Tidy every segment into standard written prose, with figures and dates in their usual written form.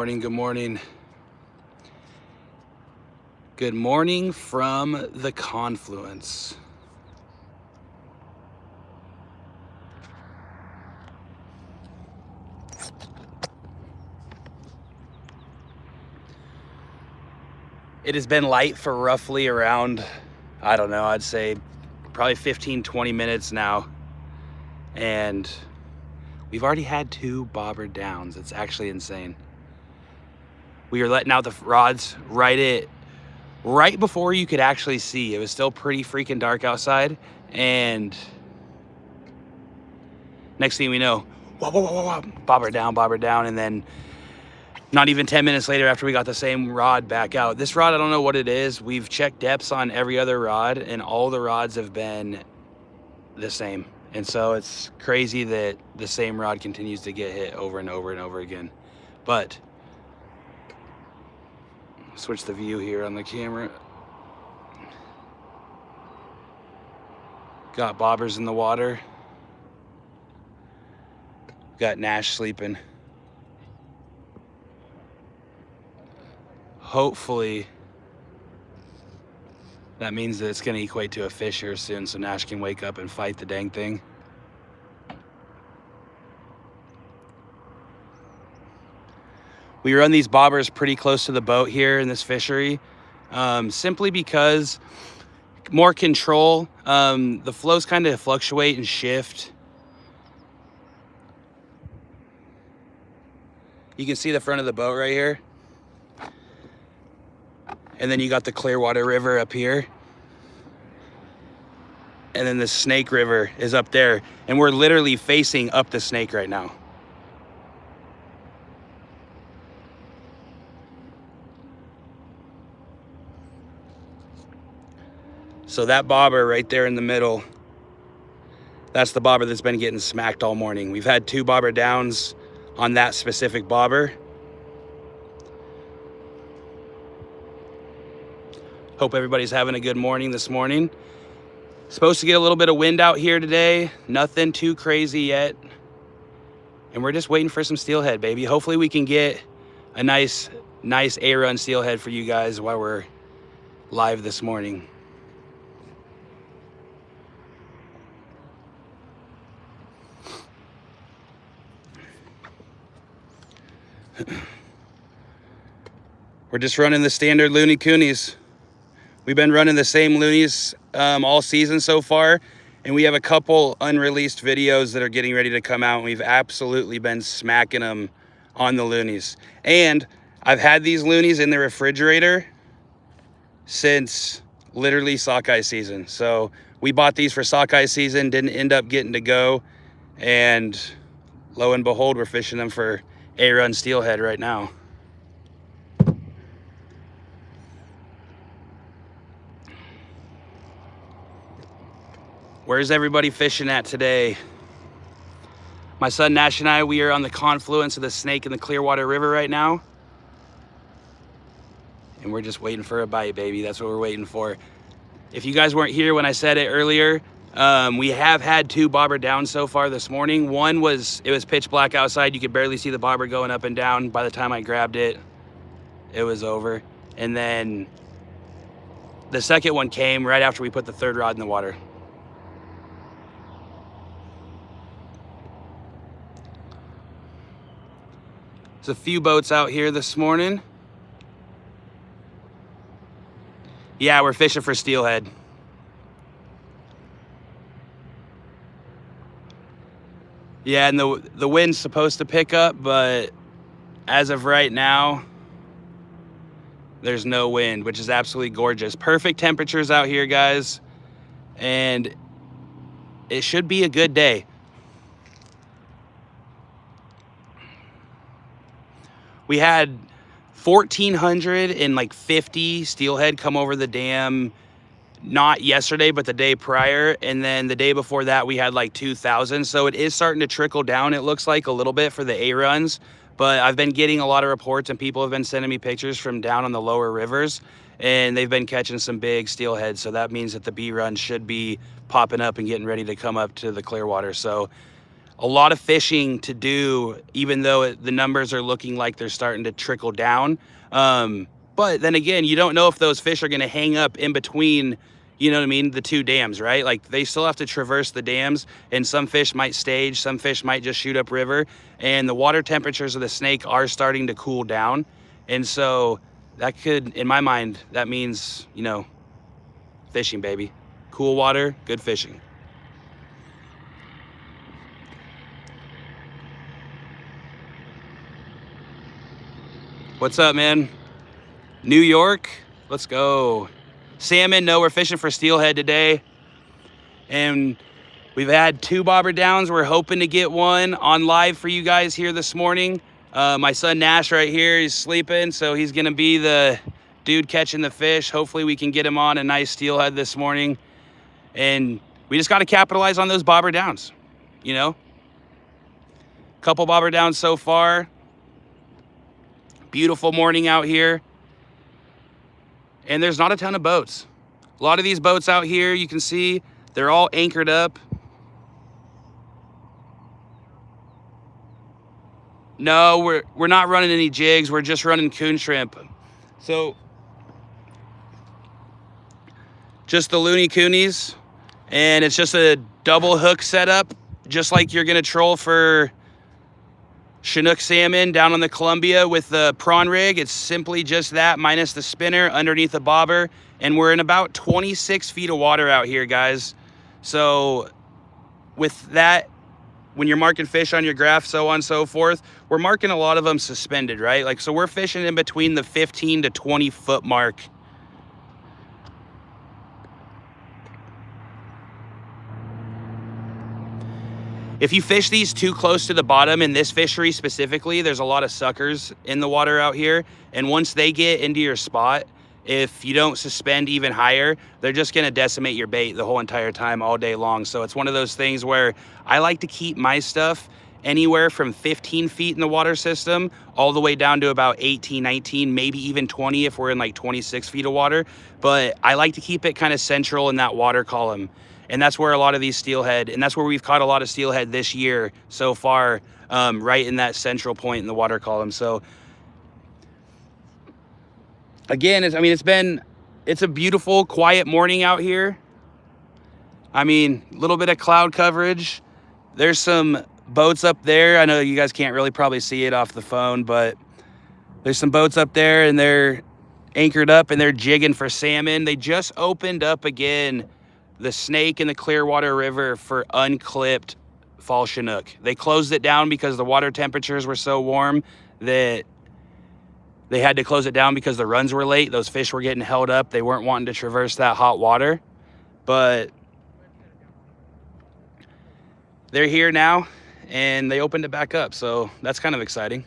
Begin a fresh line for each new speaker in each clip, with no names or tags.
Morning, good morning. Good morning from the confluence. It has been light for roughly around, I don't know, I'd say probably 15-20 minutes now. And we've already had 2 bobber downs. It's actually insane. We were letting out the rods right before you could actually see. It was still pretty freaking dark outside, and next thing we know, whoa, whoa, whoa, whoa, bobber down, and then not even 10 minutes later after we got the same rod back out. This rod, I don't know what it is. We've checked depths on every other rod, and all the rods have been the same. And so it's crazy that the same rod continues to get hit over and over and over again. But switch the view here on the camera. Got bobbers in the water. Got Nash sleeping. Hopefully that means that it's going to equate to a fish here soon, so Nash can wake up and fight the dang thing. We run these bobbers pretty close to the boat here in this fishery, simply because more control. The flows kind of fluctuate and shift. You can see the front of the boat right here. And then you got the Clearwater River up here. And then the Snake River is up there. And we're literally facing up the Snake right now. So that bobber right there in the middle, that's the bobber that's been getting smacked all morning. We've had 2 bobber downs on that specific bobber. Hope everybody's having a good morning this morning. Supposed to get a little bit of wind out here today. Nothing too crazy yet. And we're just waiting for some steelhead, baby. Hopefully we can get a nice A-run steelhead for you guys while we're live this morning. We're just running the standard loony coonies. We've been running the same loonies all season so far, and we have a couple unreleased videos that are getting ready to come out, and we've absolutely been smacking them on the loonies. And I've had these loonies in the refrigerator since literally sockeye season. So we bought these for sockeye season, didn't end up getting to go, and lo and behold, we're fishing them for A-run steelhead right now. Where's everybody fishing at today? My son Nash and I, we are on the confluence of the Snake and the Clearwater River right now. And we're just waiting for a bite, baby. That's what we're waiting for. If you guys weren't here when I said it earlier, we have had 2 bobber downs so far this morning. One was, it was pitch black outside. You could barely see the bobber going up and down. By the time I grabbed it, it was over. And then the second one came right after we put the 3rd rod in the water. There's a few boats out here this morning. Yeah, we're fishing for steelhead. Yeah, and the wind's supposed to pick up, but as of right now, there's no wind, which is absolutely gorgeous. Perfect temperatures out here, guys, and it should be a good day. We had 1,450 steelhead come over the dam, not yesterday, but the day prior. And then the day before that, we had like 2,000. So it is starting to trickle down, it looks like, a little bit for the A-runs. But I've been getting a lot of reports, and people have been sending me pictures from down on the lower rivers, and they've been catching some big steelhead. So that means that the B-runs should be popping up and getting ready to come up to the Clearwater. So a lot of fishing to do, even though the numbers are looking like they're starting to trickle down. But then again, you don't know if those fish are going to hang up in between, you know what I mean, the two dams, right? Like they still have to traverse the dams, and some fish might stage, some fish might just shoot up river, and the water temperatures of the Snake are starting to cool down. And so that could, in my mind, that means, you know, fishing, baby. Cool water, good fishing. What's up, man? New York, let's go. Salmon, no, we're fishing for steelhead today. And we've had 2 bobber downs. We're hoping to get one on live for you guys here this morning. My son Nash right here, he's sleeping, so he's gonna be the dude catching the fish. Hopefully we can get him on a nice steelhead this morning. And we just gotta capitalize on those bobber downs, you know? Couple bobber downs so far. Beautiful morning out here. And there's not a ton of boats. A lot of these boats out here, you can see, they're all anchored up. No, we're not running any jigs. We're just running coon shrimp. So, just the loony coonies. And it's just a double hook setup, just like you're gonna troll for Chinook salmon down on the Columbia with the prawn rig. It's simply just that, minus the spinner underneath the bobber. And we're in about 26 feet of water out here, guys. So with that, when you're marking fish on your graph, so on and so forth, we're marking a lot of them suspended, right? Like, so we're fishing in between the 15 to 20 foot mark. If you fish these too close to the bottom, in this fishery specifically, there's a lot of suckers in the water out here. And once they get into your spot, if you don't suspend even higher, they're just gonna decimate your bait the whole entire time, all day long. So it's one of those things where I like to keep my stuff anywhere from 15 feet in the water system all the way down to about 18, 19, maybe even 20 if we're in like 26 feet of water. But I like to keep it kind of central in that water column. And that's where a lot of these steelhead, and that's where we've caught a lot of steelhead this year so far, right in that central point in the water column. So again, it's a beautiful, quiet morning out here. I mean, a little bit of cloud coverage. There's some boats up there. I know you guys can't really probably see it off the phone, but there's some boats up there and they're anchored up and they're jigging for salmon. They just opened up again the Snake and the Clearwater River for unclipped fall Chinook. They closed it down because the water temperatures were so warm that they had to close it down because the runs were late. Those fish were getting held up. They weren't wanting to traverse that hot water. But they're here now and they opened it back up. So that's kind of exciting.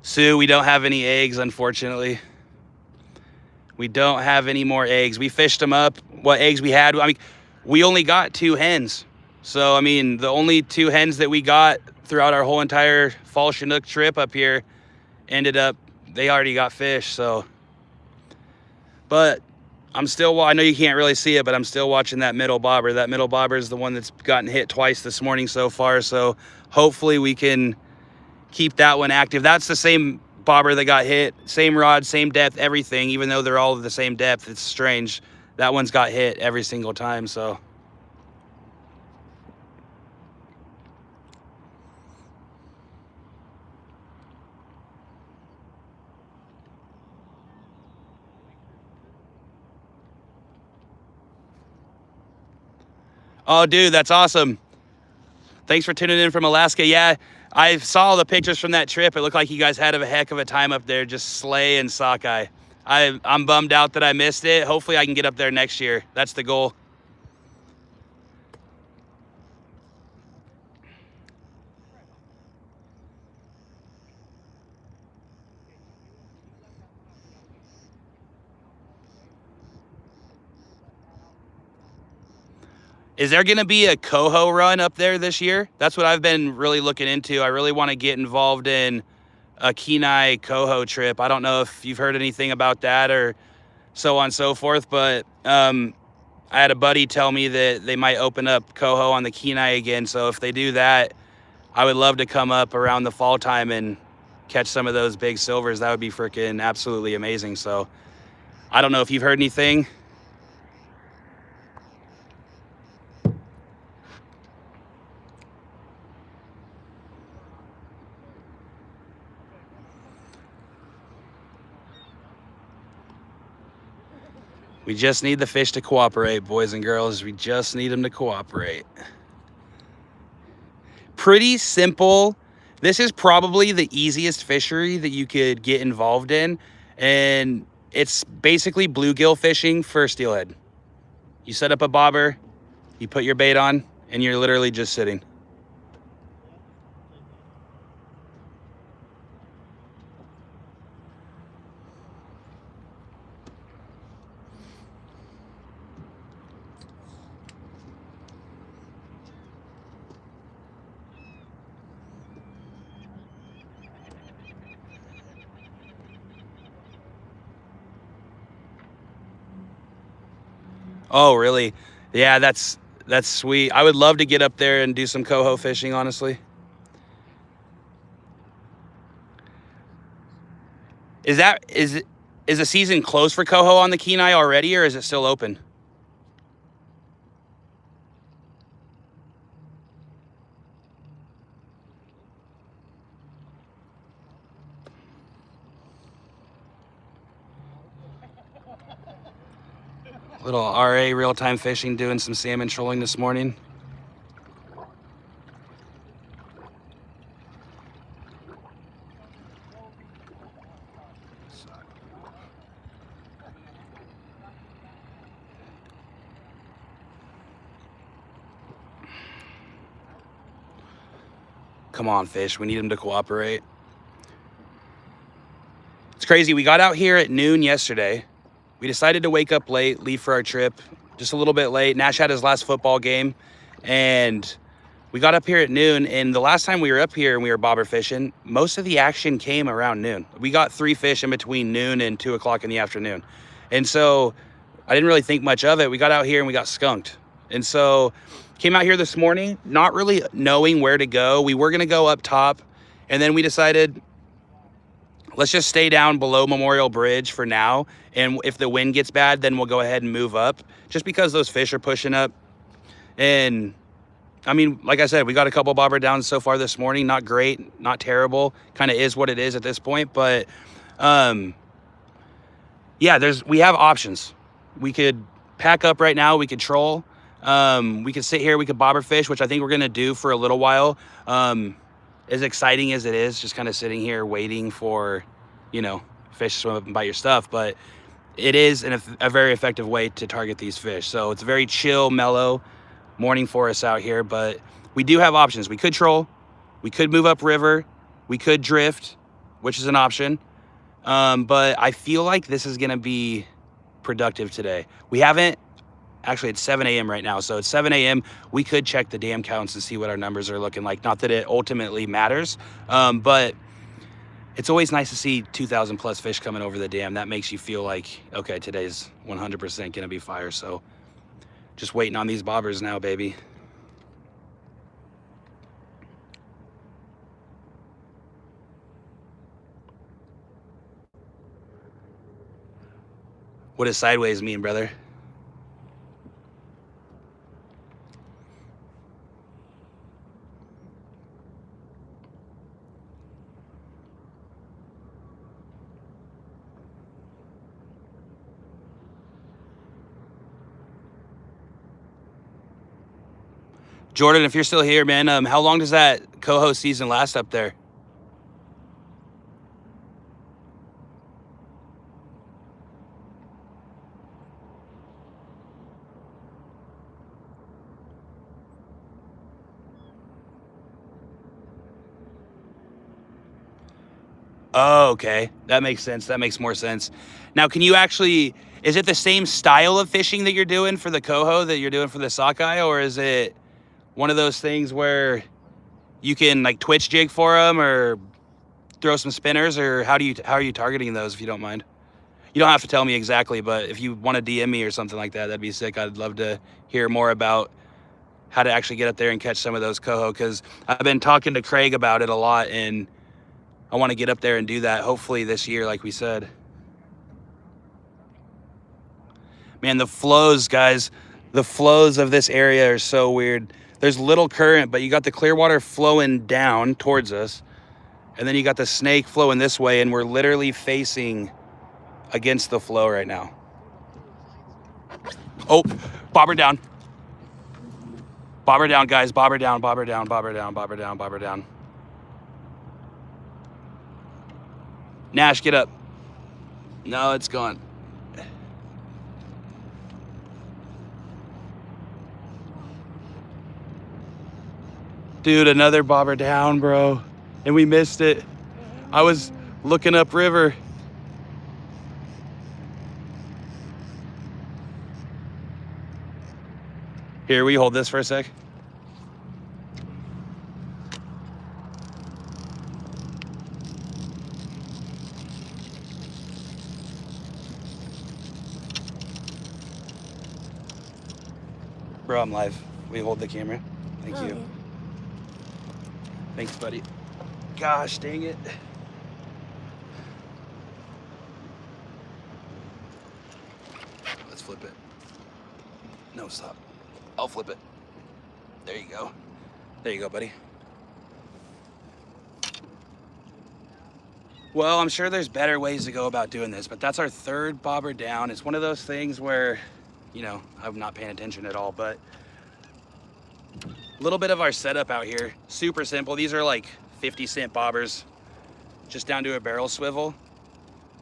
Sue, we don't have any eggs, unfortunately. We don't have any more eggs. We fished them up. What eggs we had, I mean, we only got 2 hens. So, I mean, the only 2 hens that we got throughout our whole entire fall Chinook trip up here ended up, they already got fish, so. But I'm still, I know you can't really see it, but I'm still watching that middle bobber. That middle bobber is the one that's gotten hit twice this morning so far. So hopefully we can keep that one active. That's the same bobber that got hit, same rod, same depth, everything, even though they're all of the same depth. It's strange. That one's got hit every single time, so. Oh, dude, that's awesome. Thanks for tuning in from Alaska. Yeah, I saw the pictures from that trip. It looked like you guys had a heck of a time up there just slaying sockeye. I'm bummed out that I missed it. Hopefully I can get up there next year. That's the goal. Is there going to be a coho run up there this year? That's what I've been really looking into. I really want to get involved in a Kenai coho trip. I don't know if you've heard anything about that or so on and so forth, but I had a buddy tell me that they might open up coho on the Kenai again. So if they do that, I would love to come up around the fall time and catch some of those big silvers. That would be freaking absolutely amazing. So I don't know if you've heard anything. We just need the fish to cooperate, boys and girls. We just need them to cooperate. Pretty simple. This is probably the easiest fishery that you could get involved in. And it's basically bluegill fishing for steelhead. You set up a bobber, you put your bait on, and you're literally just sitting. Oh, really? Yeah, that's sweet. I would love to get up there and do some coho fishing, honestly. Is the season closed for coho on the Kenai already, or is it still open? Little RA real-time fishing, doing some salmon trolling this morning. Come on, fish. We need them to cooperate. It's crazy. We got out here at noon yesterday. We decided to wake up late, leave for our trip, just a little bit late. Nash had his last football game, and we got up here at noon. And the last time we were up here and we were bobber fishing, most of the action came around noon. We got 3 fish in between noon and 2 o'clock in the afternoon. And so I didn't really think much of it. We got out here and we got skunked. And so came out here this morning, not really knowing where to go. We were gonna go up top, and then we decided, let's just stay down below Memorial Bridge for now. And if the wind gets bad, then we'll go ahead and move up, just because those fish are pushing up. And I mean, like I said, we got a couple bobber downs so far this morning. Not great, not terrible. Kind of is what it is at this point. But yeah, we have options. We could pack up right now. We could troll. We could sit here. We could bobber fish, which I think we're going to do for a little while. As exciting as it is, just kind of sitting here waiting for, fish to swim up and bite your stuff. But it is a very effective way to target these fish. So it's a very chill, mellow morning for us out here. But we do have options. We could troll. We could move up river. We could drift, which is an option. But I feel like this is going to be productive today. We haven't. Actually, it's 7 a.m. right now, so it's 7 a.m. We could check the dam counts and see what our numbers are looking like. Not that it ultimately matters, but it's always nice to see 2,000 plus fish coming over the dam. That makes you feel like, okay, today's 100% going to be fire. So just waiting on these bobbers now, baby. What does sideways mean, brother? Jordan, if you're still here, man, how long does that coho season last up there? Oh, okay. That makes sense. That makes more sense. Now, can you actually, is it the same style of fishing that you're doing for the coho that you're doing for the sockeye, or is it one of those things where you can like twitch jig for them, or throw some spinners, or how are you targeting those, if you don't mind? You don't have to tell me exactly, but if you want to DM me or something like that, that'd be sick. I'd love to hear more about how to actually get up there and catch some of those coho, because I've been talking to Craig about it a lot, and I want to get up there and do that hopefully this year, like we said. Man, the flows, guys, the flows of this area are so weird. There's little current, but you got the clear water flowing down towards us, and then you got the Snake flowing this way, and we're literally facing against the flow right now. Oh, bobber down. Bobber down, guys. Bobber down, bobber down, bobber down, bobber down, bobber down. Nash, get up. No, it's gone. Dude, another bobber down, bro. And we missed it. I was looking up river. Here, will you hold this for a sec? Bro, I'm live. Will you hold the camera? Thank you.
Okay.
Thanks, buddy. Gosh, dang it. Let's flip it. No, stop. I'll flip it. There you go. There you go, buddy. Well, I'm sure there's better ways to go about doing this, but that's our third bobber down. It's one of those things where, you know, I'm not paying attention at all, but a little bit of our setup out here, super simple. These are like 50-cent bobbers, just down to a barrel swivel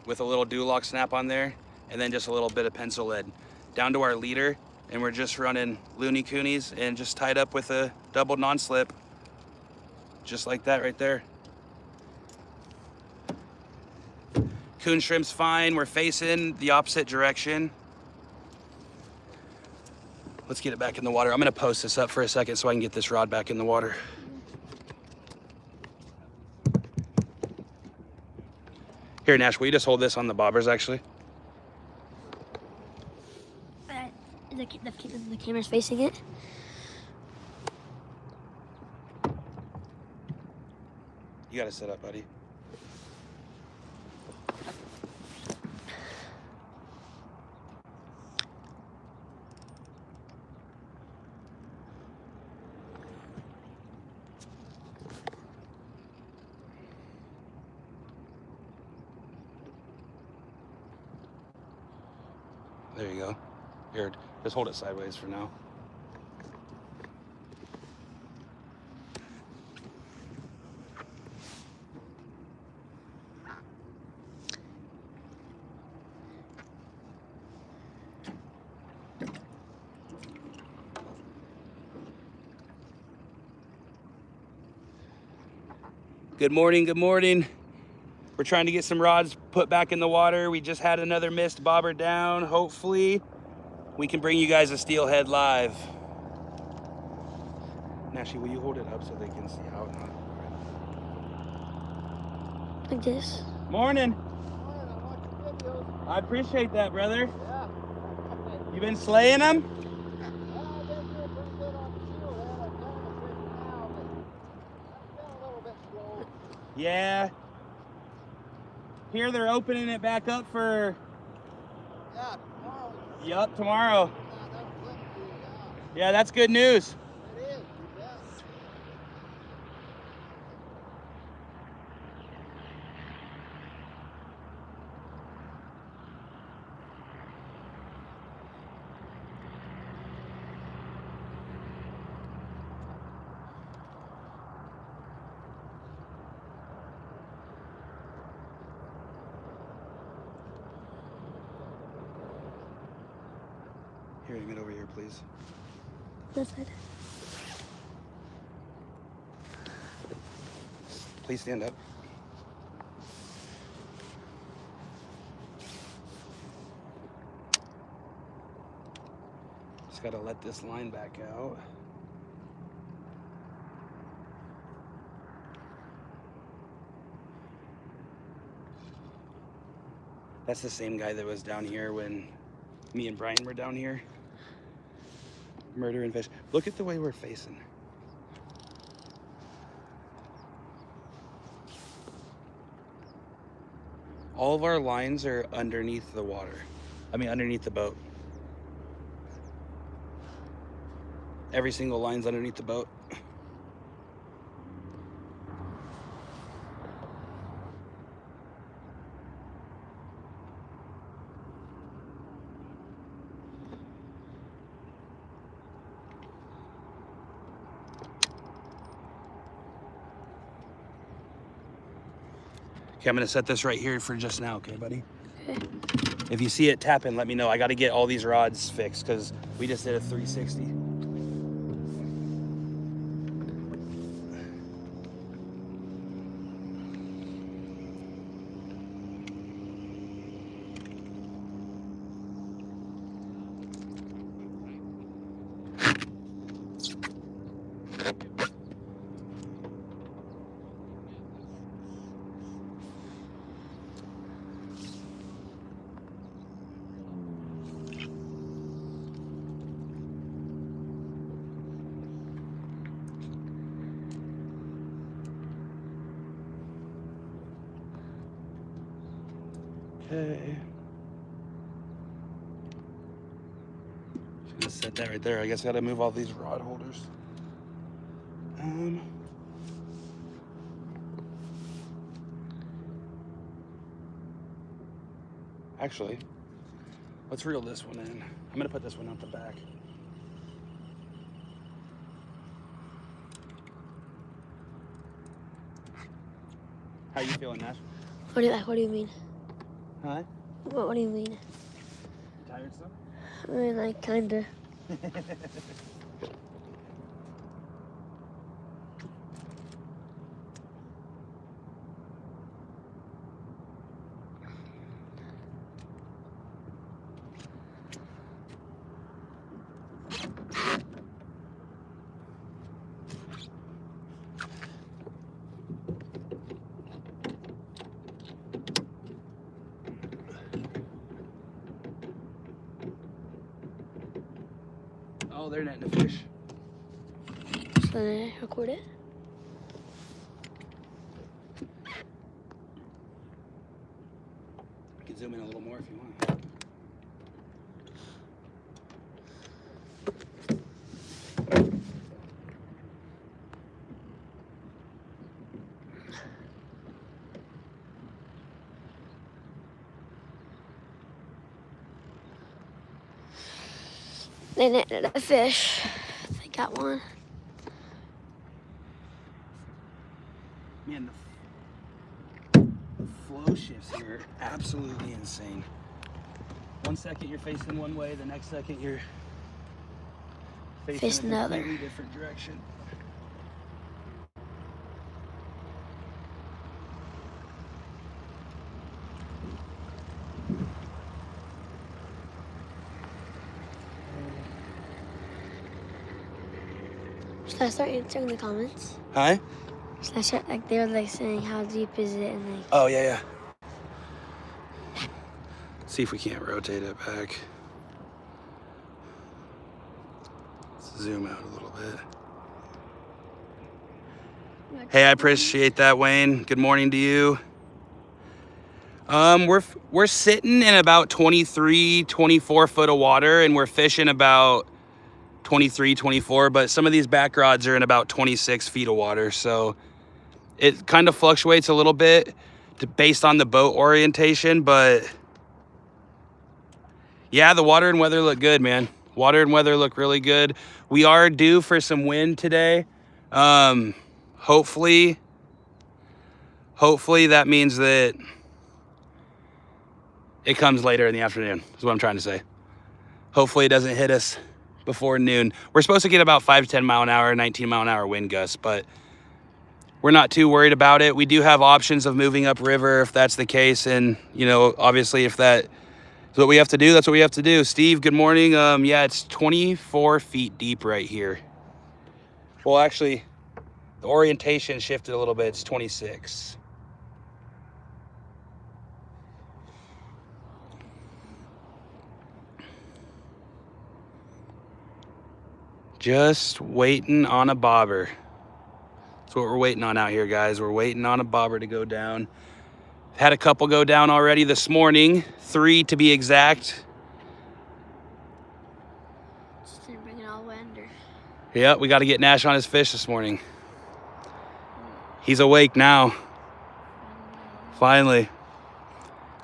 with a little dulock snap on there, and then just a little bit of pencil lead down to our leader, and we're just running loony coonies and just tied up with a double non-slip, just like that right there. Coon shrimp's fine. We're facing the opposite direction. Let's get it back in the water. I'm gonna post this up for a second so I can get this rod back in the water. Here, Nash, will you just hold this on the bobbers, actually?
The camera's facing it.
You gotta sit up, buddy. There you go. Here, just hold it sideways for now. Good morning, good morning. We're trying to get some rods put back in the water. We just had another missed bobber down. Hopefully, we can bring you guys a Stealhead live. Nashi, will you hold it up so they can see how it
Like this.
Morning. I appreciate that, brother. You been slaying them? Yeah. Here they're opening it back up for...
Yeah, tomorrow.
Yup, tomorrow. Yeah, that's good news.
It is, yeah.
Here, you get over here, please.
This side.
Please stand up. Just gotta let this line back out. That's the same guy that was down here when me and Brian were down here. Murdering fish. Look at the way we're facing. All of our lines are underneath the water. I mean, underneath the boat. Every single line's underneath the boat. Okay, I'm gonna set this right here for just now, okay, buddy?
Okay.
If you see it tapping, let me know. I gotta get all these rods fixed because we just did a 360. Okay. Just gonna set that right there. I guess I gotta move all these rod holders. Actually, let's reel this one in. I'm gonna put this one out the back. How you feeling, Nash?
What do you mean?
Huh?
What do you mean?
Tired still?
I mean, like, kinda.
Oh, they're netting a fish.
So then I record it.
I can zoom in a little more if you want.
They netted a fish. They got one.
Man, the flow shifts here are absolutely insane. 1 second you're facing one way, the next second you're facing
the
a
other.
completely different direction.
Should I start answering the comments?
Huh?
Should I start, like, they were like saying how deep is it and like.
Oh, yeah, yeah. See if we can't rotate it back. Let's zoom out a little bit. Hey, I appreciate that, Wayne. Good morning to you. We're sitting in about 23, 24 foot of water, and we're fishing about 23, 24, but some of these back rods are in about 26 feet of water, so it kind of fluctuates a little bit based on the boat orientation, but yeah, the water and weather look good, man. Water and weather look really good. We are due for some wind today. Hopefully that means that it comes later in the afternoon, is what I'm trying to say. Hopefully it doesn't hit us before noon. We're supposed to get about 5 to 10 mile an hour, 19 mile an hour wind gusts, but we're not too worried about it. We do have options of moving upriver if that's the case. And, you know, obviously if that is what we have to do, that's what we have to do. Steve, good morning. Yeah, it's 24 feet deep right here. Well, actually, the orientation shifted a little bit. It's 26. Just waiting on a bobber. That's what we're waiting on out here, guys. We're waiting on a bobber to go down. Had a couple go down already this morning. 3 to be exact.
Just didn't bring it all the way under.
Yeah, we got to get Nash on his fish this morning. He's awake now. Finally.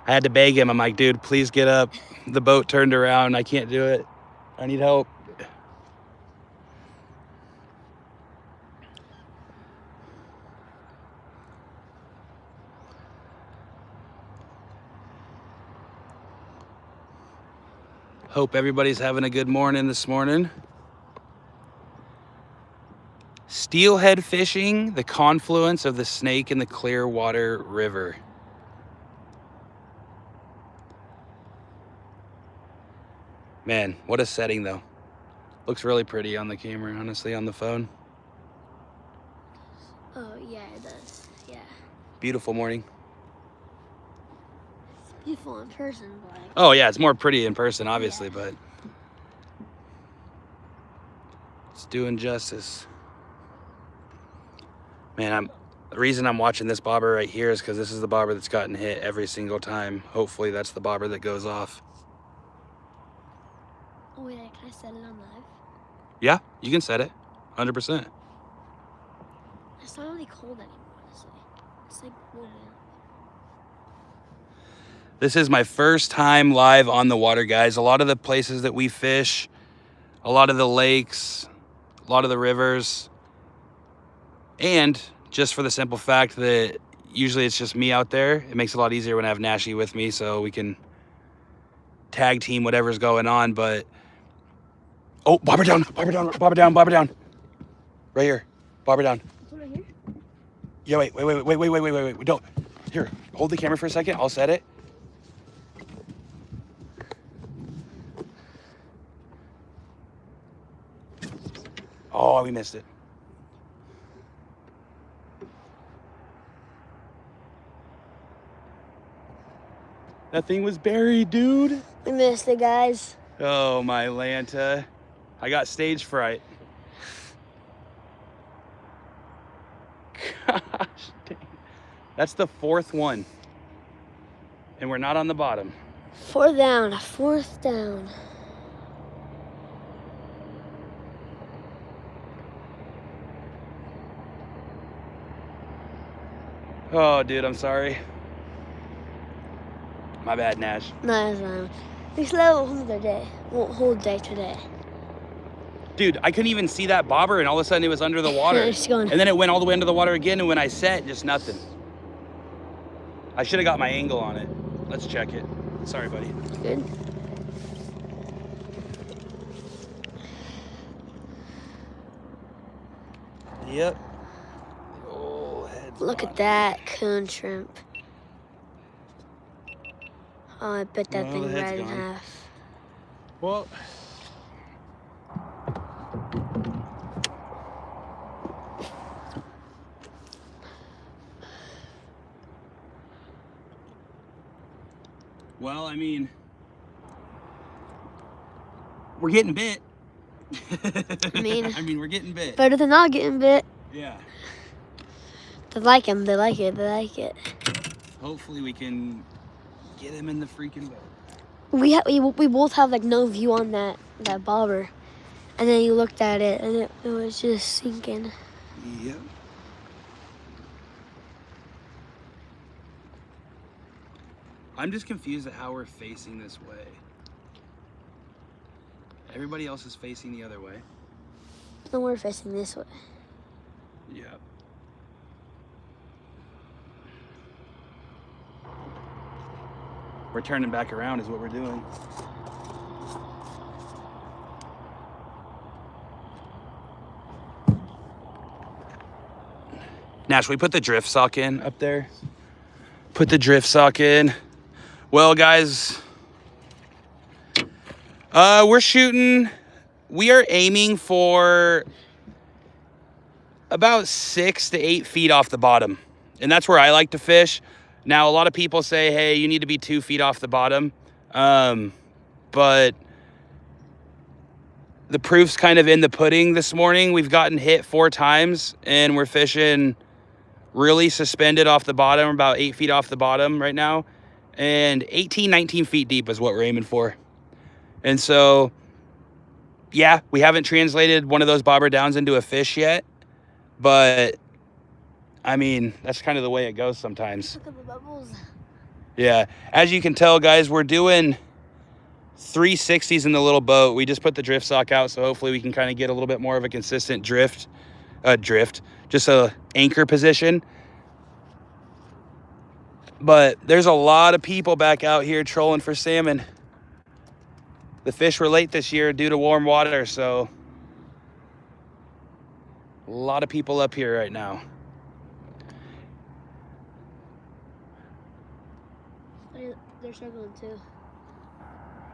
I had to beg him. I'm like, dude, please get up. The boat turned around. I can't do it. I need help. Hope everybody's having a good morning this morning. Steelhead fishing, the confluence of the Snake and the Clearwater River. Man, what a setting though. Looks really pretty on the camera, honestly, on the phone.
Oh, yeah, it does. Yeah.
Beautiful morning.
It's beautiful in person, but like,
Oh yeah, it's more pretty in person, obviously, but it's doing justice. Man, the reason I'm watching this bobber right here is because this is the bobber that's gotten hit every single time. Hopefully that's the bobber that goes off.
oh wait, can I set it on live?
Yeah, you can set it, 100%.
It's not really cold anymore, honestly. It's like warm now.
This is my first time live on the water, guys. A lot of the places that we fish, a lot of the lakes, a lot of the rivers, and just for the simple fact that usually it's just me out there, it makes it a lot easier when I have Nashie with me so we can tag team whatever's going on. But oh, bobber down, bobber down, bobber down, bobber down. Right here, bobber down.
This one right here?
Yeah, wait. Don't. Here, hold the camera for a second. I'll set it. Oh, we missed it. That thing was buried, dude.
We missed it, guys.
Oh, my Lanta. I got stage fright. Gosh dang. That's the 4th one. And we're not on the bottom.
4th down. 4th down.
Oh, dude, I'm sorry. My bad, Nash.
No, it's fine. We still have a whole day today.
Dude, I couldn't even see that bobber, and all of a sudden it was under the water.
It's going.
And then it went all the way under the water again, and when I set, just nothing. I should have got my angle on it. Let's check it. Sorry, buddy.
Good.
Yep. Oh, head's
Look
on.
at that coon shrimp. Oh, I bit that
Oh,
thing
the head's
right in
gone.
half.
Well, I mean, we're getting bit.
I mean,
we're getting bit.
better than not getting bit.
Yeah.
They like him. They like it. They like it.
Hopefully we can get him in the freaking boat.
We both have like no view on that bobber, and then you looked at it and it was just sinking.
Yep. I'm just confused at how we're facing this way. Everybody else is facing the other way.
No, we're facing this way.
Yep. We're turning back around is what we're doing. Nash, we put the drift sock in up there. Put the drift sock in. Well, guys, we are aiming for about 6 to 8 feet off the bottom. And that's where I like to fish. Now, a lot of people say, hey, you need to be 2 feet off the bottom. But the proof's kind of in the pudding this morning. We've gotten hit 4 times, and we're fishing really suspended off the bottom, about 8 feet off the bottom right now. And 18, 19 feet deep is what we're aiming for. And so, yeah, we haven't translated one of those bobber downs into a fish yet. But, I mean, that's kind of the way it goes sometimes.
Look at the bubbles.
Yeah. As you can tell, guys, we're doing 360s in the little boat. We just put the drift sock out, so hopefully we can kind of get a little bit more of a consistent just a anchor position. But there's a lot of people back out here trolling for salmon. The fish were late this year due to warm water, so a lot of people up here right now.
They're struggling too.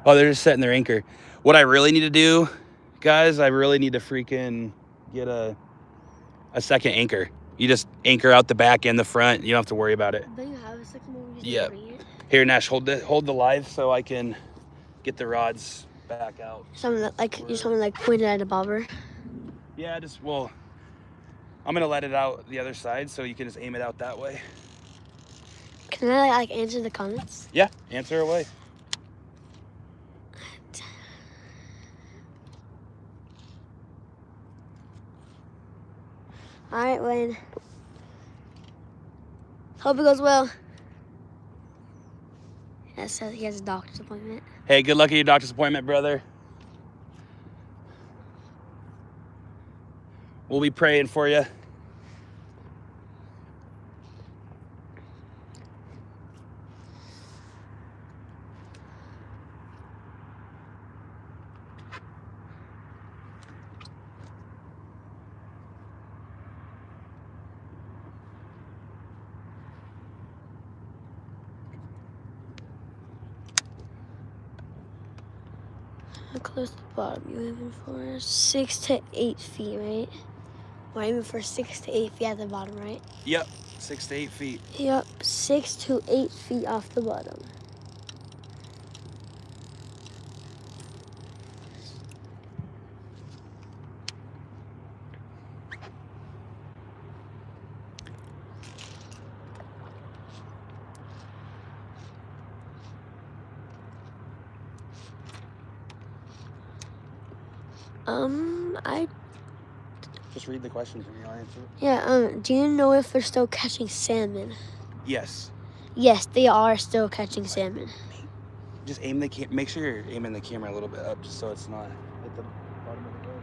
Oh, they're just setting their anchor. What I really need to do, guys, I really need to freaking get a second anchor. You just anchor out the back and the front. You don't have to worry about it.
Don't you have a second one?
Yeah. Here, Nash, hold the live so I can get the rods back out.
Something like pointed at a bobber.
Yeah, I'm gonna let it out the other side so you can just aim it out that way.
Can I like answer the comments?
Yeah, answer away.
All right, Wayne. Hope it goes well. Yeah, says he has a doctor's appointment.
Hey, good luck at your doctor's appointment, brother. We'll be praying for you.
How close to the bottom you aiming for? 6 to 8 feet, right? We're aiming for 6 to 8 feet at the bottom, right?
Yep, 6 to 8 feet.
Yep, 6 to 8 feet off the bottom. I
Just read the questions and I'll answer it.
yeah. Do you know if they're still catching salmon?
Yes.
Yes, they are still catching salmon.
Just aim make sure you're aiming the camera a little bit up just so it's not at the bottom of the boat.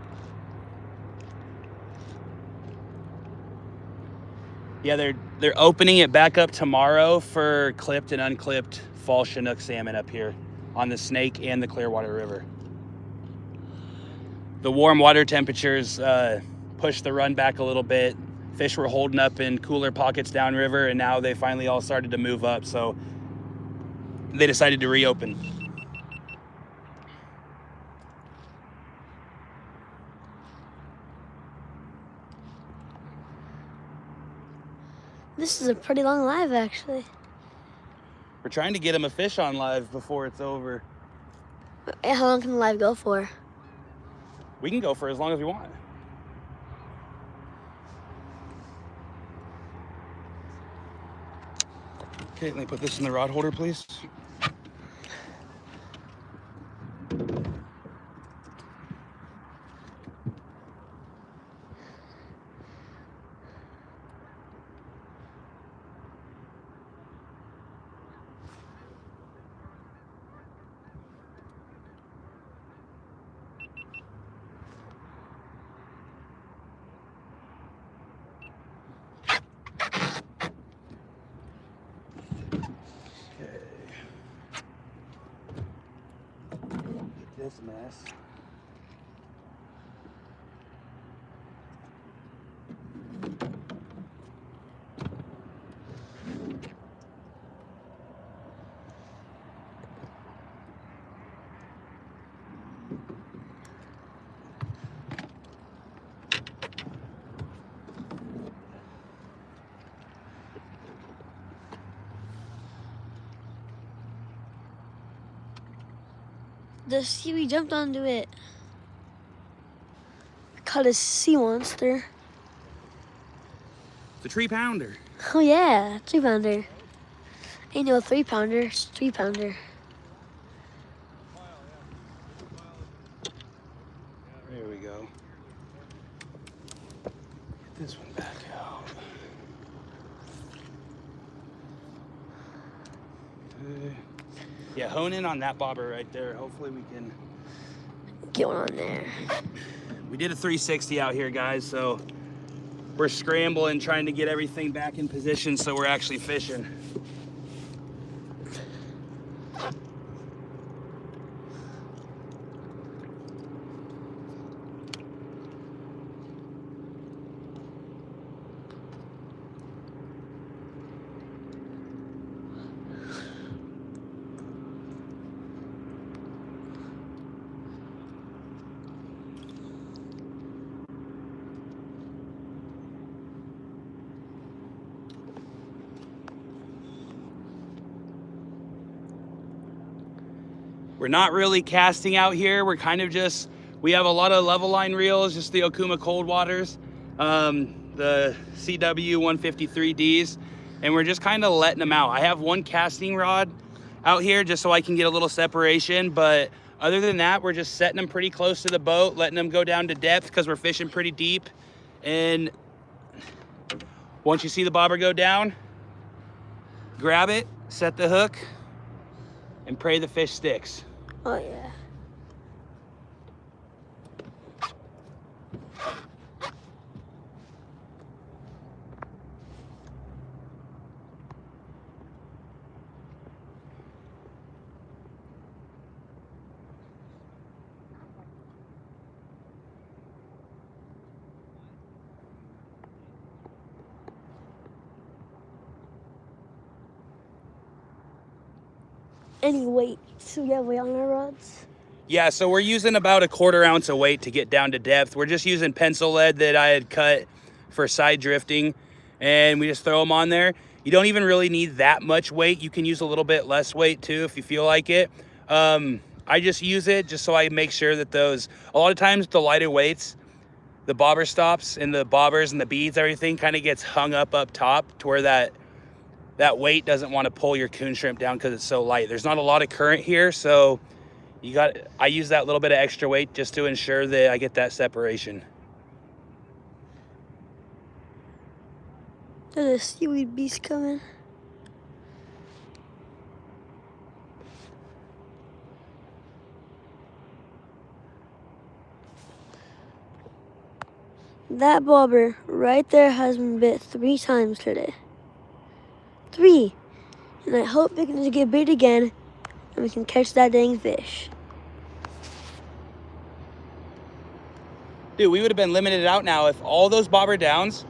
Yeah, they're opening it back up tomorrow for clipped and unclipped fall Chinook salmon up here on the Snake and the Clearwater River. The warm water temperatures pushed the run back a little bit. Fish were holding up in cooler pockets downriver, and now they finally all started to move up, so they decided to reopen.
This is a pretty long live, actually.
We're trying to get him a fish on live before it's over.
How long can the live go for?
We can go for as long as we want. Okay, let me put this in the rod holder, please. This mess.
The seaweed jumped onto it. caught a sea monster.
It's a 3-pounder.
Oh yeah, 3-pounder. Ain't no 3-pounder, it's 3-pounder.
There we go. Get this one back out. Yeah, hone in on that bobber right there. Hopefully we can
Get one on there.
We did a 360 out here, guys, so we're scrambling, trying to get everything back in position so we're actually fishing. We're not really casting out here. We're kind of just, we have a lot of level line reels, just the Okuma Cold Waters, the CW 153Ds, and we're just kind of letting them out. I have one casting rod out here just so I can get a little separation, but other than that, we're just setting them pretty close to the boat, letting them go down to depth because we're fishing pretty deep. And once you see the bobber go down, grab it, set the hook, and pray the fish sticks.
Oh yeah. Any weight? So we have weight on our rods?
Yeah, so we're using about 1/4 ounce of weight to get down to depth. We're just using pencil lead that I had cut for side drifting, and we just throw them on there. You don't even really need that much weight. You can use a little bit less weight too if you feel like it. I just use it just so I make sure that those, a lot of times the lighter weights, the bobber stops and the bobbers and the beads, everything kind of gets hung up top to where that weight doesn't want to pull your coon shrimp down because it's so light. There's not a lot of current here, so I use that little bit of extra weight just to ensure that I get that separation.
There's a seaweed beast coming. That bobber right there has been bit 3 times today. 3. And I hope it can get bit again and we can catch that dang fish.
Dude, we would have been limited out now if all those bobber downs,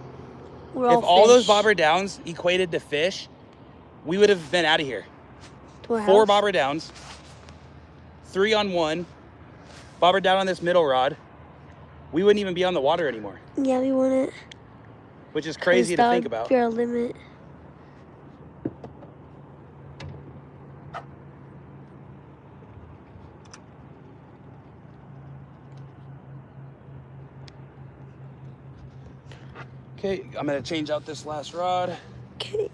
We're
if all
fish.
those bobber downs equated to fish, we would have been out of here.
To our
4
house.
bobber downs, 3 on 1, bobber down on this middle rod. We wouldn't even be on the water anymore,
Yeah, we wouldn't.
which is crazy to think about.
Be our limit.
Okay, I'm gonna change out this last rod.
Okay.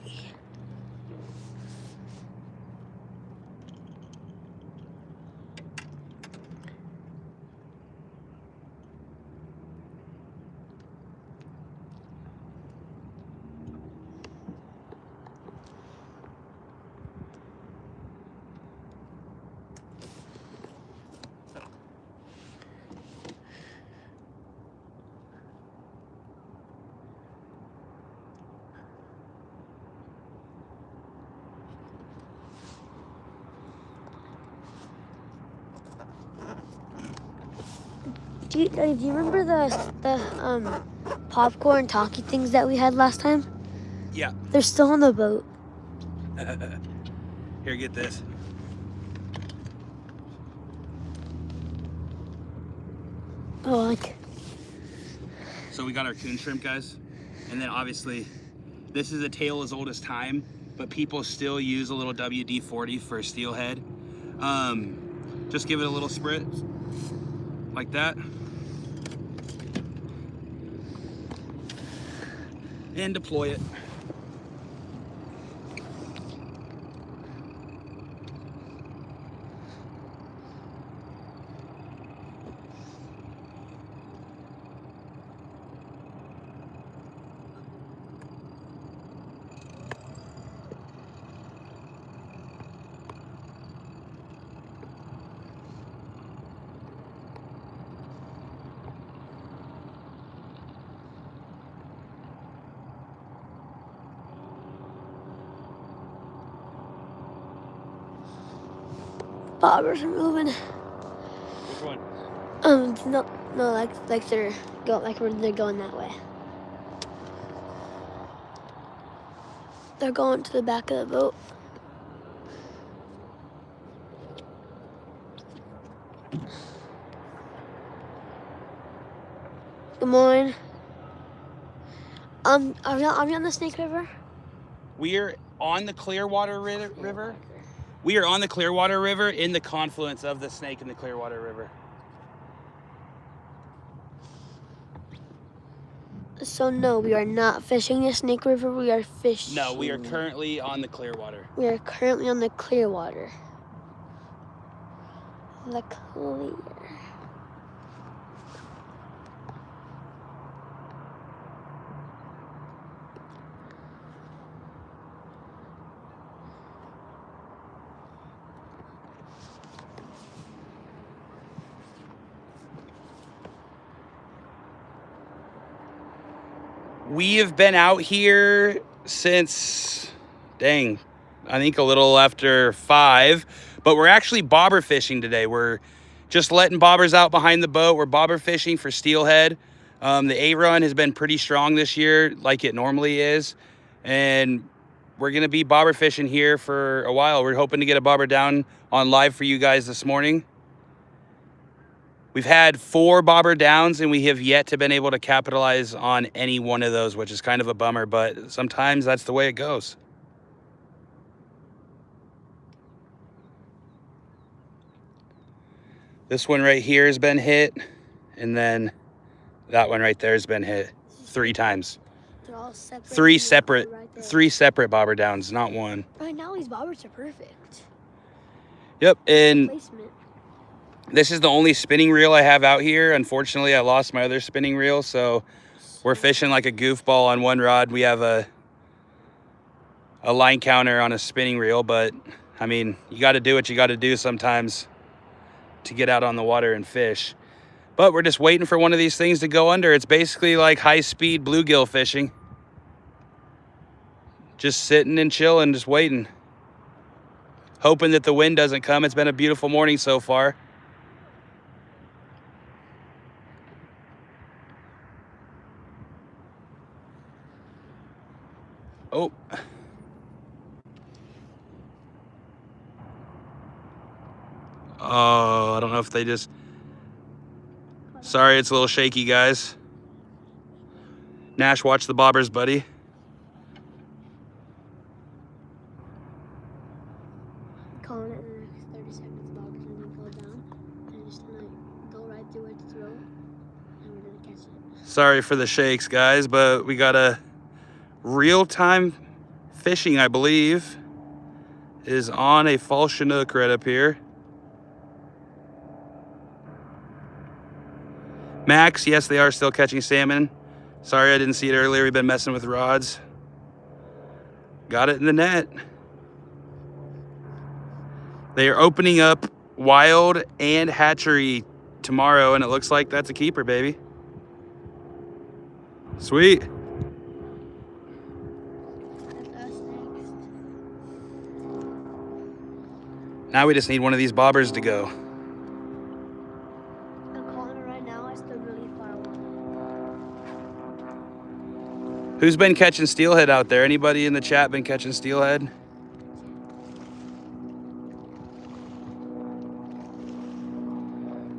Do you remember the popcorn talkie things that we had last time?
Yeah.
They're still on the boat.
Here, get this.
Oh, like.
So we got our coon shrimp, guys. And then obviously, this is a tale as old as time, but people still use a little WD-40 for steelhead. Just give it a little spritz, like that. and deploy it.
Bobbers are moving.
Which one?
No, like they're going that way. They're going to the back of the boat. Good morning. Are we on the Snake River?
We're on the Clearwater River. We are on the Clearwater River in the confluence of the Snake and the Clearwater River.
So no, we are not fishing the Snake River. We are fishing.
No, we are currently on the Clearwater.
We are currently on the Clearwater. The Clear.
We have been out here since, I think a little after 5, but we're actually bobber fishing today. We're just letting bobbers out behind the boat. We're bobber fishing for steelhead. The A-run has been pretty strong this year, like it normally is, and we're gonna be bobber fishing here for a while. We're hoping to get a bobber down on live for you guys this morning. We've had 4 bobber downs, and we have yet to been able to capitalize on any one of those, which is kind of a bummer, but sometimes that's the way it goes. This one right here has been hit, and then that one right there has been hit 3 times.
They're all separate.
3 separate,
Right there.
3 separate bobber downs, not one.
Right now, these bobbers are perfect.
Yep, and
Placement.
this is the only spinning reel I have out here. Unfortunately, I lost my other spinning reel, so we're fishing like a goofball on one rod. We have a line counter on a spinning reel, but I mean, you got to do what you got to do sometimes to get out on the water and fish. But we're just waiting for one of these things to go under. It's basically like high-speed bluegill fishing. Just sitting and chilling, just waiting. Hoping that the wind doesn't come. It's been a beautiful morning so far. Oh. Oh, I don't know if they just... Sorry, it's a little shaky, guys. Nash, watch the bobbers, buddy.
Calling it in the next 30 seconds, the bobber's gonna go down. And just gonna go right through its throat. And we're gonna catch it.
Sorry for the shakes, guys, but we got a real-time fishing, I believe, is on a fall Chinook right up here. Max, yes, they are still catching salmon. Sorry I didn't see it earlier. We've been messing with rods. Got it in the net. They are opening up wild and hatchery tomorrow, and it looks like that's a keeper, baby. Sweet.
That's us next.
Now we just need one of these bobbers to go.
I'm calling it right now. I still really far away.
Who's been catching steelhead out there? Anybody in the chat been catching steelhead?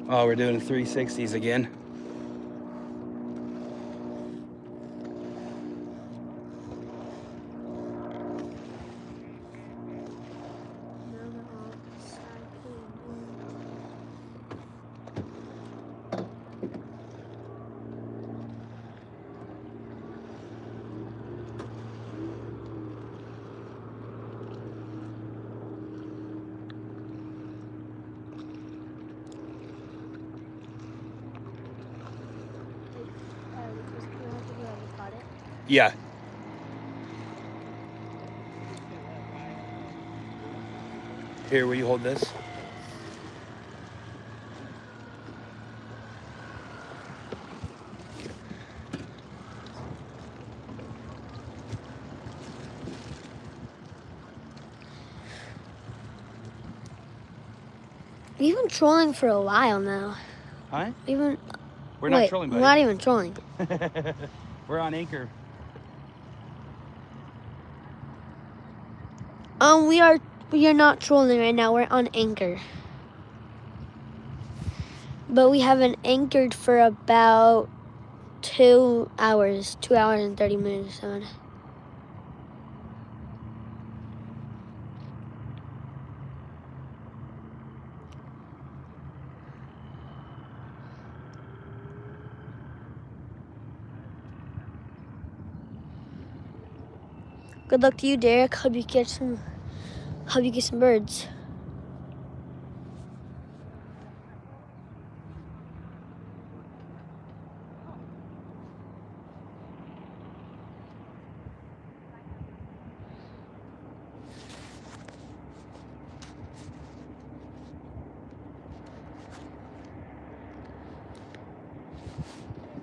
Oh, we're doing 360s again.
Now they're all cycling.
Yeah. Here, will you hold this?
We've been trolling for a while now.
Huh?
Even
We're not
wait,
trolling,
we're
buddy.
not even trolling.
We're on Anchor.
We are not trolling right now. We're on Anchor. But we haven't anchored for about 2 hours, 2 hours and 30 minutes. Good luck to you, Derek. Hope you get some birds.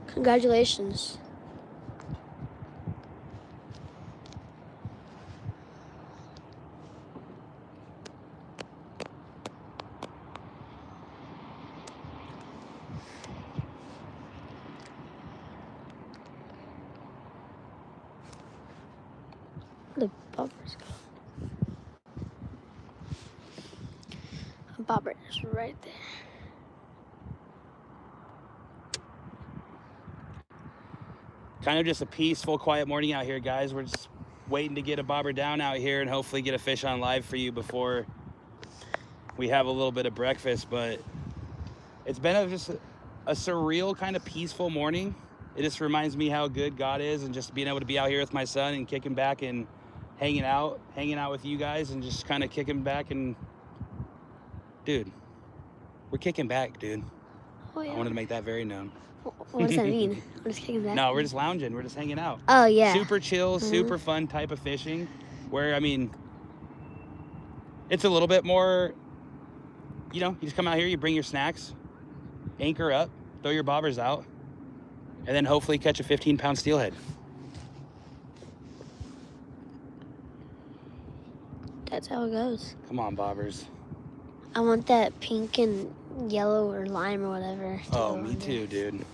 Congratulations. The bobber's gone. A bobber is right there.
Kind of just a peaceful, quiet morning out here, guys. We're just waiting to get a bobber down out here and hopefully get a fish on live for you before we have a little bit of breakfast. But it's been just a surreal, kind of peaceful morning. It just reminds me how good God is, and just being able to be out here with my son and kicking back and hanging out with you guys and just kind of kicking back. And dude, we're kicking back, dude.
Oh, yeah.
I wanted to make that very known.
What does that mean? We're just kicking back?
No, we're just lounging. We're just hanging out.
Oh, yeah.
Super chill, super fun type of fishing where, I mean, it's a little bit more, you know, you just come out here, you bring your snacks, anchor up, throw your bobbers out, and then hopefully catch a 15-pound steelhead.
That's how it goes.
Come on, bobbers.
I want that pink and yellow or lime or whatever.
Oh, me too, dude.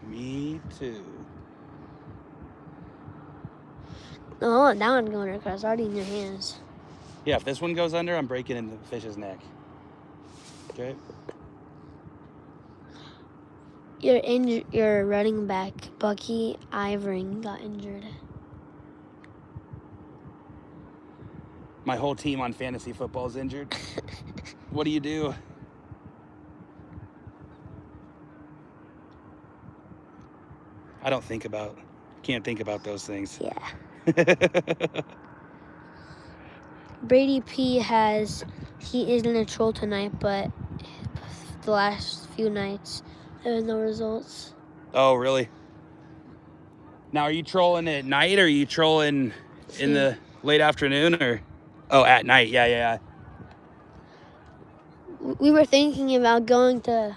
Me too.
No, I want that one going across. Already in your hands.
Yeah, if this one goes under, I'm breaking into the fish's neck. Okay.
Your running back, Bucky Ivering, got injured.
My whole team on fantasy football is injured. What do you do? Can't think about those things.
Yeah. Brady P he is in a troll tonight, but the last few nights there was no results.
Oh, really? Now, are you trolling at night, or are you trolling in the late afternoon, or? Oh, at night. Yeah.
We were thinking about going to,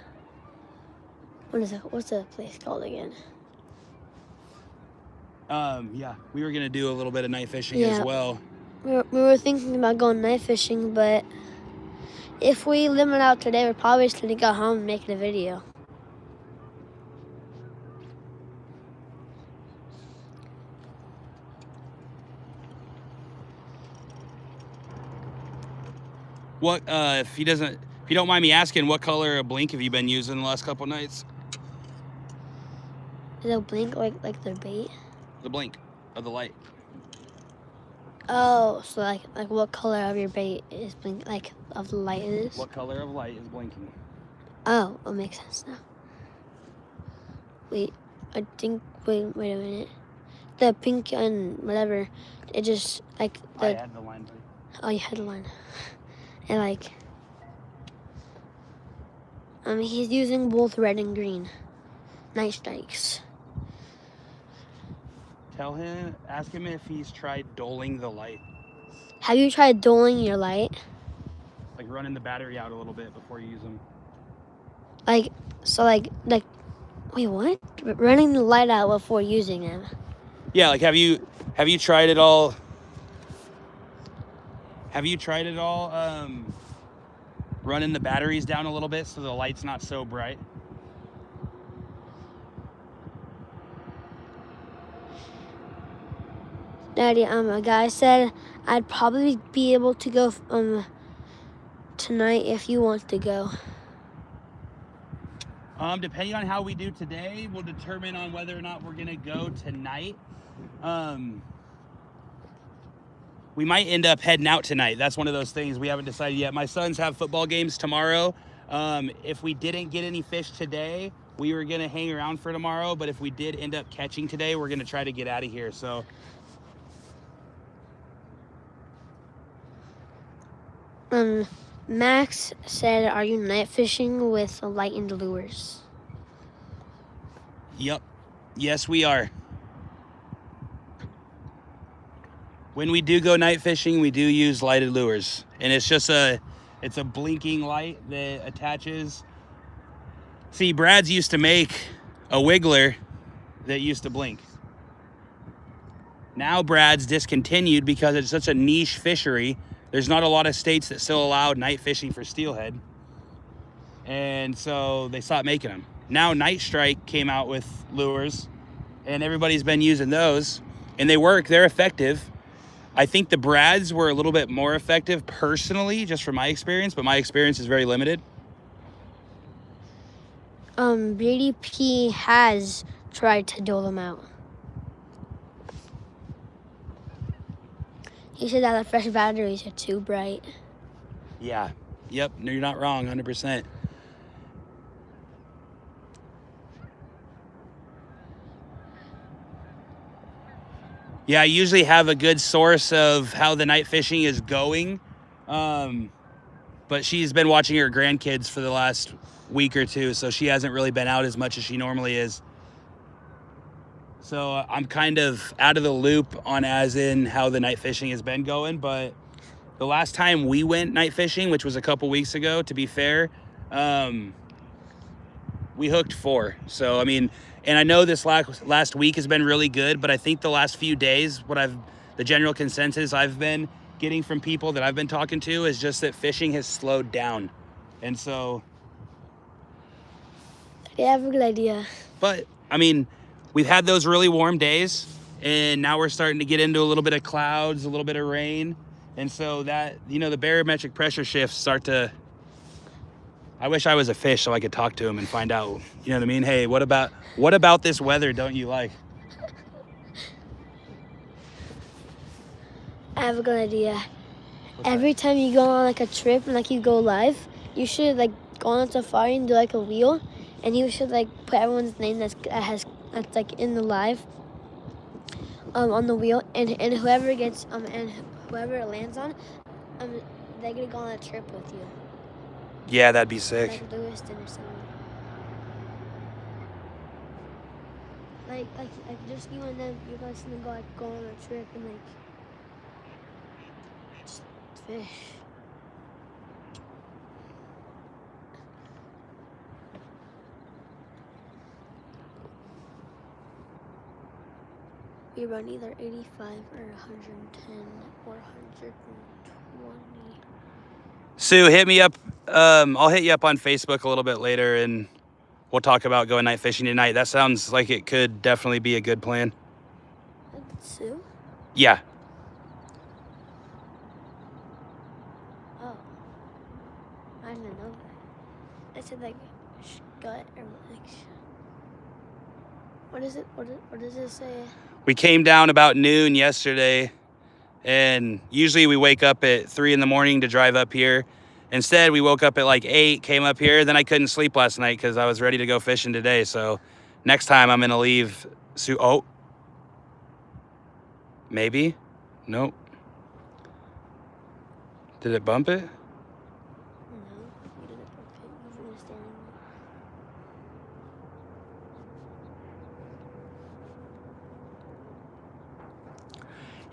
what's the place called again?
Yeah, we were gonna do a little bit of night fishing as well.
We were thinking about going night fishing, but if we limit out today, we're probably just gonna go home and make a video.
What, if you don't mind me asking, what color of blink have you been using the last couple nights?
Is it blink like their bait?
The blink of the light.
Oh, so like what color of your bait is blink, like of the light it is?
What color of light is blinking?
Oh, it makes sense now. Wait a minute. The pink and whatever, it just like the.
I had the line, buddy.
Oh, you had the line. And like, he's using both red and green night strikes.
Ask him if he's tried doling the light,
Have you tried doling your light?
like running the battery out a little bit before you use them.
Like, so like, wait, what? Running the light out before using them.
Yeah, like have you tried it all? Have you tried it all? Running the batteries down a little bit so the light's not so bright.
Daddy, a guy said I'd probably be able to go tonight if you want to go.
Depending on how we do today, will determine on whether or not we're gonna go tonight. We might end up heading out tonight. That's one of those things we haven't decided yet. My sons have football games tomorrow. If we didn't get any fish today, we were gonna hang around for tomorrow. But if we did end up catching today, we're gonna try to get out of here. So.
Max said, "Are you night fishing with lightened lures?"
Yep. Yes, we are. When we do go night fishing, we do use lighted lures, and it's just it's a blinking light that attaches. See, Brad's used to make a wiggler that used to blink. Now Brad's discontinued because it's such a niche fishery. There's not a lot of states that still allow night fishing for steelhead. And so they stopped making them. Now Night Strike came out with lures, and everybody's been using those, and they work, they're effective. I think the Brads were a little bit more effective personally, just from my experience, but my experience is very limited.
Brady P has tried to dole them out. He said that the fresh batteries are too bright.
Yeah. Yep. No, you're not wrong. 100%. Yeah, I usually have a good source of how the night fishing is going. But she's been watching her grandkids for the last week or two, so she hasn't really been out as much as she normally is. So I'm kind of out of the loop on as in how the night fishing has been going. But the last time we went night fishing, which was a couple weeks ago, to be fair, we hooked 4. So, I mean, and I know this last week has been really good, but I think the last few days, the general consensus I've been getting from people that I've been talking to is just that fishing has slowed down. And so.
Yeah, I have a good idea.
But, I mean, we've had those really warm days, and now we're starting to get into a little bit of clouds, a little bit of rain. And so that, the barometric pressure shifts start to. I wish I was a fish so I could talk to him and find out, you know what I mean? Hey, what about this weather don't you like?
I have a good idea. Every time you go on like a trip and like you go live, you should like go on a safari and do like a wheel, and you should like put everyone's name that's like in the live on the wheel, and whoever gets and whoever it lands on, they're gonna go on a trip with you.
Yeah, that'd be sick.
Like Lewiston or something. Like just you and them, you guys gonna go on a trip and like just fish. We run either 85 or 110 or 120.
Sue, hit me up. I'll hit you up on Facebook a little bit later, and we'll talk about going night fishing tonight. That sounds like it could definitely be a good plan.
Sue?
Yeah.
Oh. I didn't know that. I said like gut or like. What is it? What does it say?
We came down about noon yesterday, and usually we wake up at 3 in the morning to drive up here. Instead, we woke up at like 8, came up here. Then I couldn't sleep last night because I was ready to go fishing today. So next time I'm going to leave. Oh, maybe. Nope. Did it bump it?
No, you didn't bump it. You were standing there.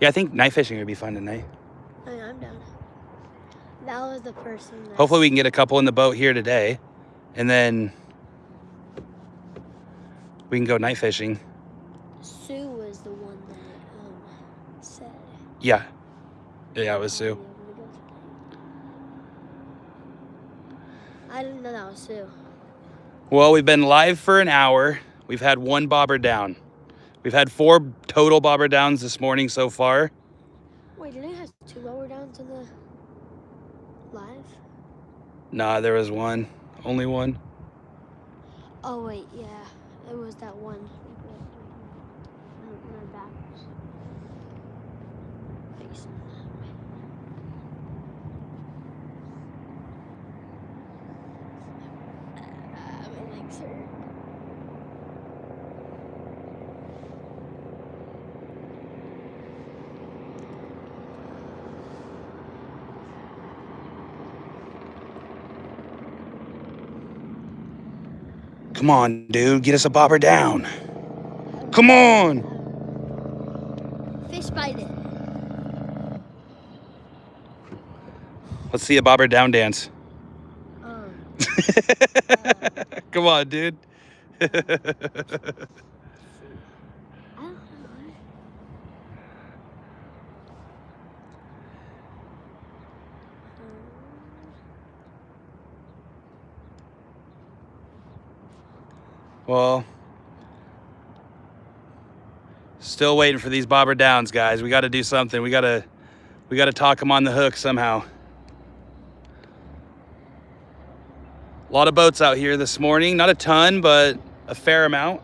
Yeah, I think night fishing would be fun tonight.
I mean, I'm down. That was the person that...
Hopefully we can get a couple in the boat here today, and then we can go night fishing.
Sue was the one that said...
Yeah. Yeah, it was Sue.
I didn't know that was Sue.
Well, we've been live for an hour. We've had 1 bobber down. We've had 4 total bobber downs this morning so far.
Wait, didn't it have 2 bobber downs in the live?
Nah, there was 1. Only 1.
Oh, wait, yeah. It was that one. My back was facing that way. My legs hurt.
Come on, dude. Get us a bobber down. Come on.
Fish bite it.
Let's see a bobber down dance. Come on, dude.
I don't know.
Well, still waiting for these bobber downs, guys. We got to do something. We got to talk them on the hook somehow. A lot of boats out here this morning. Not a ton, but a fair amount.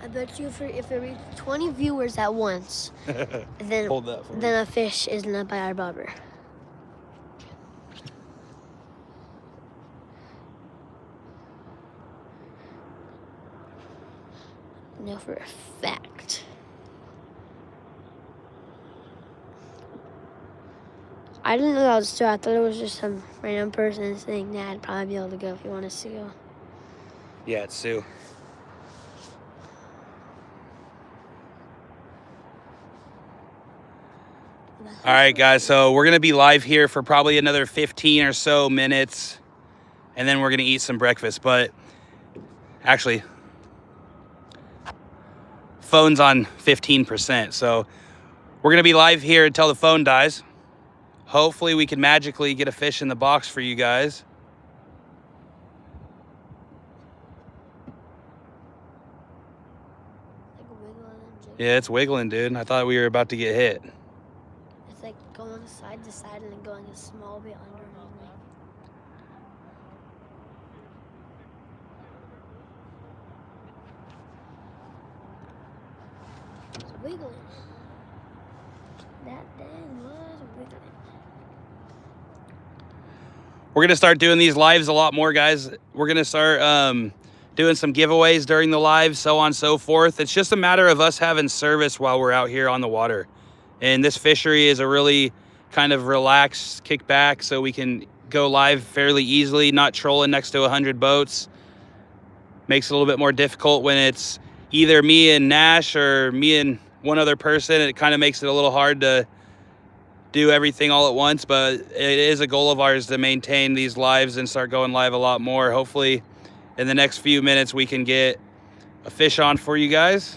I bet you if it reached 20 viewers at once, then
Hold that for me.
then a fish is not by our bobber. No, for a fact. I didn't know that was Sue. I thought it was just some random person saying that I'd probably be able to go if you want us to go.
Yeah, it's Sue. All right, guys, so we're going to be live here for probably another 15 or so minutes, and then we're going to eat some breakfast. But actually, phone's on 15%, so we're going to be live here until the phone dies. Hopefully we can magically get a fish in the box for you guys.
Like wiggling and jiggling.
Yeah, it's wiggling, dude. I thought we were about to get hit.
It's like going side to side and then going a small bit under and like. It's wiggling. That thing was wiggling.
We're going to start doing these lives a lot more, guys. We're going to start doing some giveaways during the live, so on and so forth. It's just a matter of us having service while we're out here on the water. And this fishery is a really kind of relaxed kickback, so we can go live fairly easily, not trolling next to 100 boats. Makes it a little bit more difficult when it's either me and Nash or me and one other person. It kind of makes it a little hard to do everything all at once, but it is a goal of ours to maintain these lives and start going live a lot more. Hopefully in the next few minutes we can get a fish on for you guys.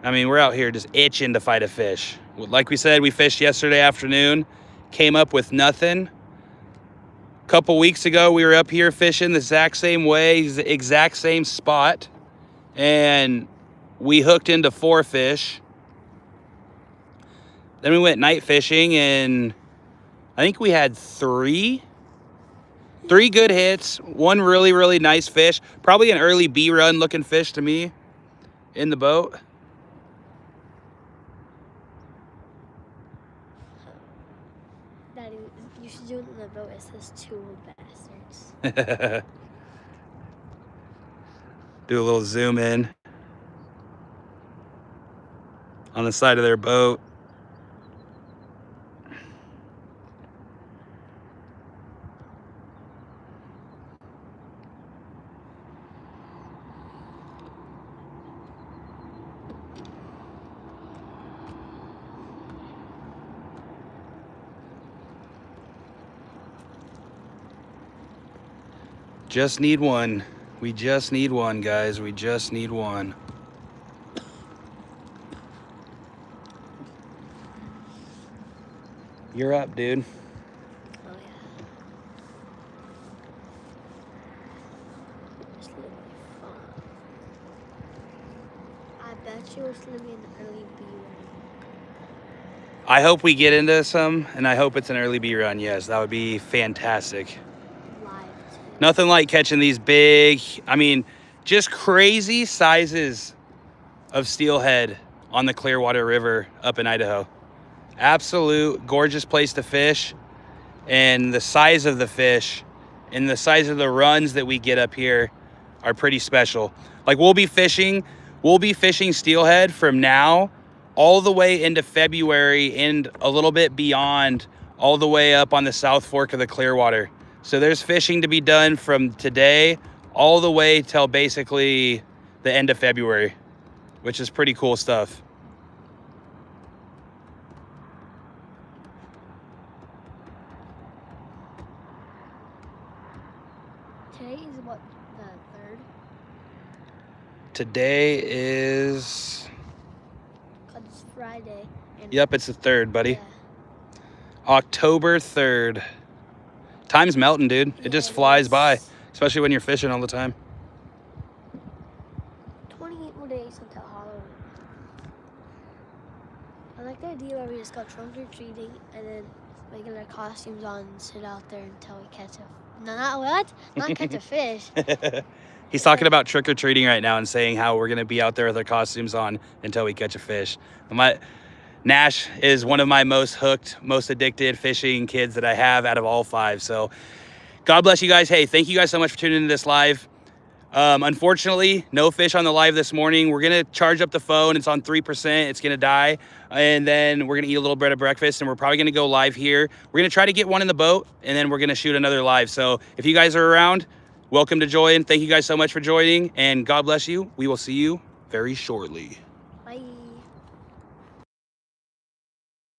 I mean, we're out here just itching to fight a fish. Like we said, we fished yesterday afternoon, came up with nothing. A couple weeks ago, we were up here fishing the exact same way, the exact same spot, and we hooked into 4 fish. Then we went night fishing, and I think we had 3 good hits, 1 really, really nice fish. Probably an early B-run looking fish to me in the boat.
Daddy, you should do it in the boat. It says 2 old bastards.
Do a little zoom in on the side of their boat. Just need one. We just need one, guys. We just need one. You're up, dude.
Oh yeah. It's gonna be fun. I bet you it's gonna be an early B run.
I hope we get into some, and I hope it's an early B run. Yes, that would be fantastic.
Live too.
Nothing like catching these big, I mean, just crazy sizes of steelhead on the Clearwater River up in Idaho. Absolute gorgeous place to fish, and the size of the fish and the size of the runs that we get up here are pretty special. Like we'll be fishing steelhead from now all the way into February and a little bit beyond, all the way up on the South Fork of the Clearwater. So there's fishing to be done from today all the way till basically the end of February, which is pretty cool stuff.
Today is what, the 3rd?
Today is,
Cause it's Friday. And
yep, it's the 3rd, buddy.
Yeah.
October 3rd. Time's melting, dude. It just flies by, especially when you're fishing all the time.
28 more days until Halloween. I like the idea where we just go trunk or treating and then we get our costumes on and sit out there until we catch a. No, not what? Not catch a fish.
He's talking about trick-or-treating right now and saying how we're going to be out there with our costumes on until we catch a fish. Nash is one of my most hooked, most addicted fishing kids that I have out of all 5. So God bless you guys. Hey, thank you guys so much for tuning into this live. Unfortunately, no fish on the live this morning. We're going to charge up the phone. It's on 3%. It's going to die. And then we're going to eat a little bit of breakfast, and we're probably going to go live here. We're going to try to get one in the boat, and then we're going to shoot another live. So if you guys are around, welcome to join. Thank you guys so much for joining, and God bless you. We will see you very shortly.